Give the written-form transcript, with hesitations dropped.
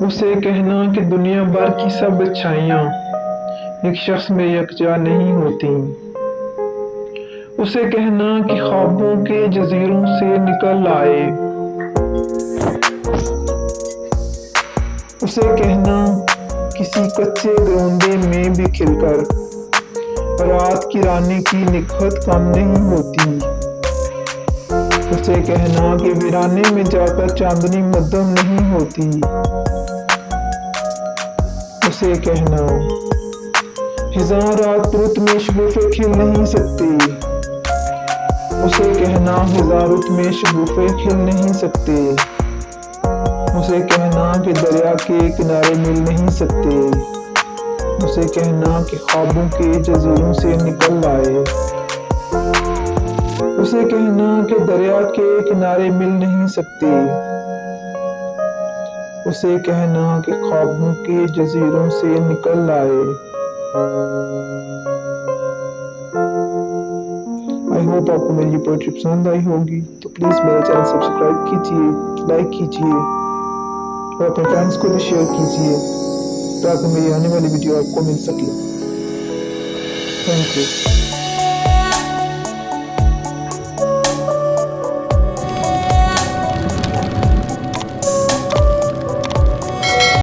उसे कहना कि दुनिया भर की सब अच्छाइयाँ एक शख्स में यकजा नहीं होती। उसे कहना कि ख्वाबों के जजीरों से निकल आए। उसे कहना किसी कच्चे दरोंदे में भी खिलकर रात की रानी की निखत कम नहीं होती। उसे कहना कि वीराने में जाकर चांदनी मध्यम नहीं होती। उसे कहना हिज़ार रात रुत में शगुफ़े खिल नहीं सकती। उसे कहना हिज़ार रुत में शगुफ़े खिल नहीं सकते। उसे कहना कि दरिया के किनारे मिल नहीं सकते। उसे कहना कि ख्वाबों के जजीरों से निकल आए। उसे कहना कि दरिया के किनारे मिल नहीं सकते। उसे कहना कि ख्वाबों के जजीरों से निकल आए। आई होप आपको मेरी ये पोएट्री पसंद आई होगी, तो प्लीज़ मेरा चैनल सब्सक्राइब कीजिए, लाइक कीजिए और अपने फ्रेंड्स को भी शेयर कीजिए ताकि मेरी आने वाली वीडियो आपको मिल सके। Thank you.